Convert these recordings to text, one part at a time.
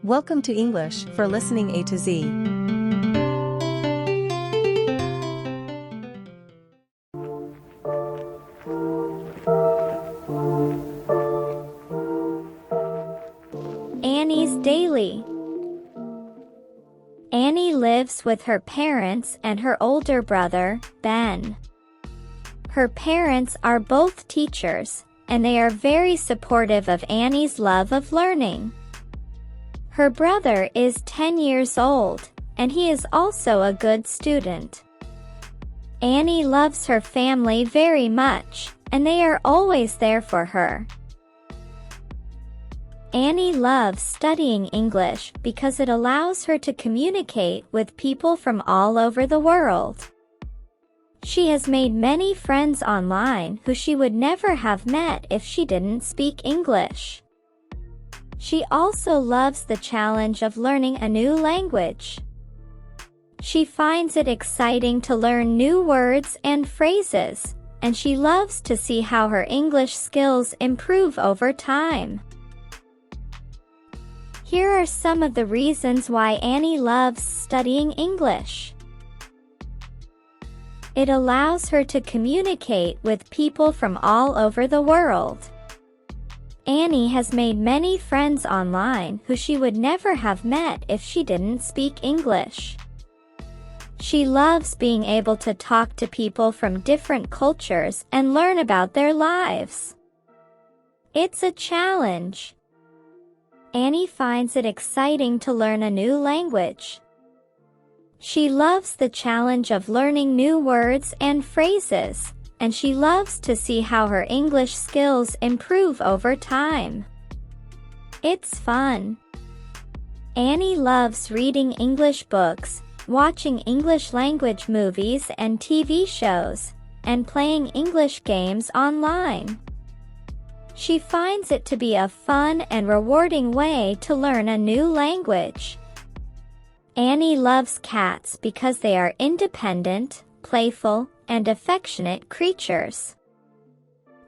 Welcome to English for Listening A to Z. Annie's Daily. Annie lives with her parents and her older brother, Ben. Her parents are both teachers, and they are very supportive of Annie's love of learning. Her brother is 10 years old, and he is also a good student. Annie loves her family very much, and they are always there for her. Annie loves studying English because it allows her to communicate with people from all over the world. She has made many friends online who she would never have met if she didn't speak English. She also loves the challenge of learning a new language. She finds it exciting to learn new words and phrases, and she loves to see how her English skills improve over time. Here are some of the reasons why Annie loves studying English. It allows her to communicate with people from all over the world. Annie has made many friends online who she would never have met if she didn't speak English. She loves being able to talk to people from different cultures and learn about their lives. It's a challenge. Annie finds it exciting to learn a new language. She loves the challenge of learning new words and phrases, and she loves to see how her English skills improve over time. It's fun. Annie loves reading English books, watching English language movies and TV shows, and playing English games online. She finds it to be a fun and rewarding way to learn a new language. Annie loves cats because they are independent, playful, and affectionate creatures.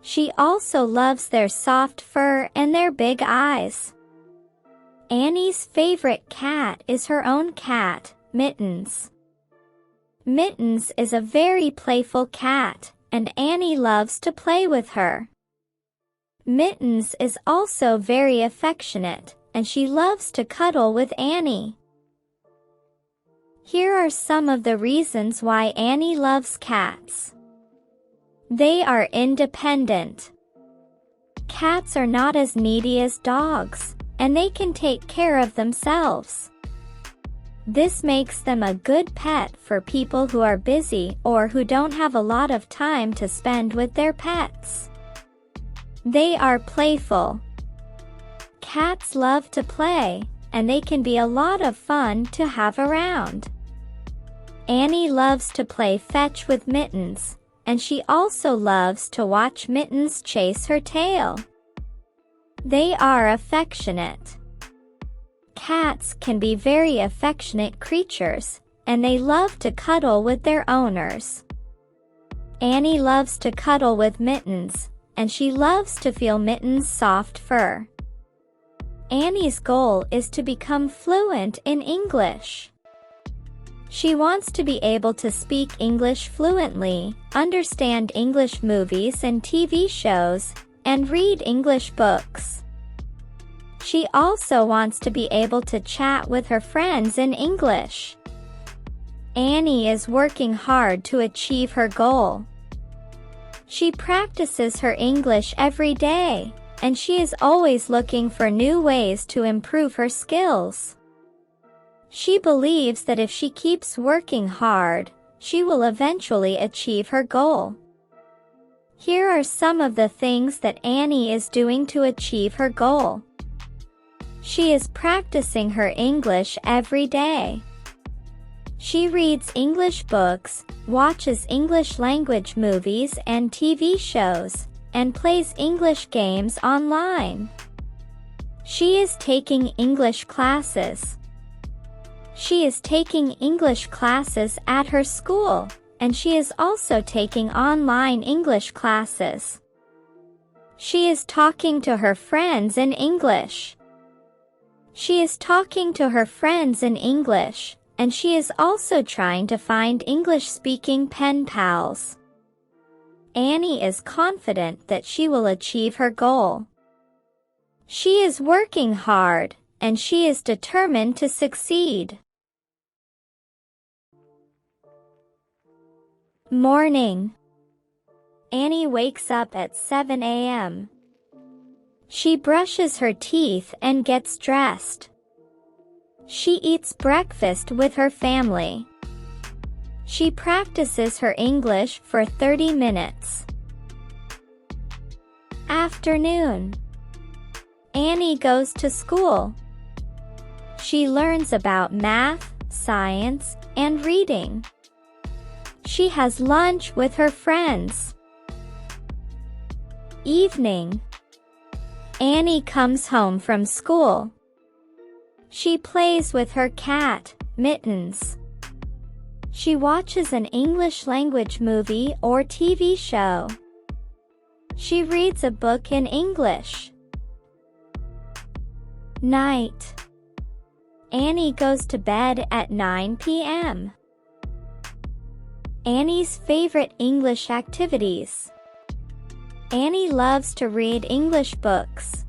She also loves their soft fur and their big eyes. Annie's favorite cat is her own cat, Mittens. Mittens is a very playful cat, and Annie loves to play with her. Mittens is also very affectionate, and she loves to cuddle with Annie. Here are some of the reasons why Annie loves cats. They are independent. Cats are not as needy as dogs, and they can take care of themselves. This makes them a good pet for people who are busy or who don't have a lot of time to spend with their pets. They are playful. Cats love to play, and they can be a lot of fun to have around. Annie loves to play fetch with Mittens, and she also loves to watch Mittens chase her tail. They are affectionate. Cats can be very affectionate creatures, and they love to cuddle with their owners. Annie loves to cuddle with Mittens, and she loves to feel Mittens' soft fur. Annie's goal is to become fluent in English. She wants to be able to speak English fluently, understand English movies and TV shows, and read English books. She also wants to be able to chat with her friends in English. Annie is working hard to achieve her goal. She practices her English every day, and she is always looking for new ways to improve her skills. She believes that if she keeps working hard, she will eventually achieve her goal. Here are some of the things that Annie is doing to achieve her goal. She is practicing her English every day. She reads English books, watches English language movies and TV shows, and plays English games online. She is taking English classes. She is taking English classes at her school, and she is also taking online English classes. She is talking to her friends in English. She is talking to her friends in English, and she is also trying to find English-speaking pen pals. Annie is confident that she will achieve her goal. She is working hard, and she is determined to succeed. Morning. Annie wakes up at 7 a.m. She brushes her teeth and gets dressed. She eats breakfast with her family. She practices her English for 30 minutes. Afternoon. Annie goes to school. She learns about math, science, and reading. She has lunch with her friends. Evening. Annie comes home from school. She plays with her cat, Mittens. She watches an English language movie or TV show. She reads a book in English. Night. Annie goes to bed at 9 p.m. Annie's favorite English activities. Annie loves to read English books.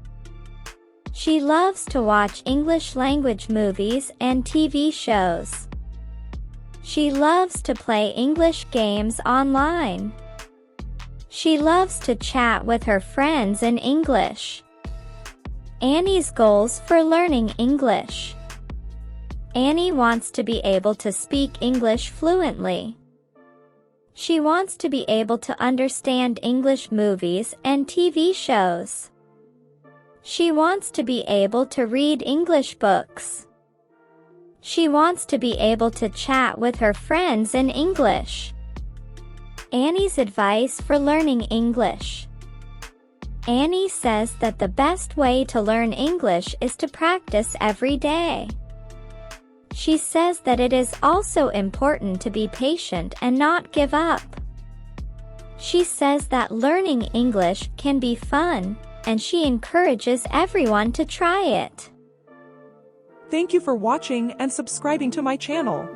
She loves to watch English language movies and TV shows. She loves to play English games online. She loves to chat with her friends in English. Annie's goals for learning English. Annie wants to be able to speak English fluently. She wants to be able to understand English movies and TV shows. She wants to be able to read English books. She wants to be able to chat with her friends in English. Annie's advice for learning English. Annie says that the best way to learn English is to practice every day. She says that it is also important to be patient and not give up. She says that learning English can be fun, and she encourages everyone to try it. Thank you for watching and subscribing to my channel.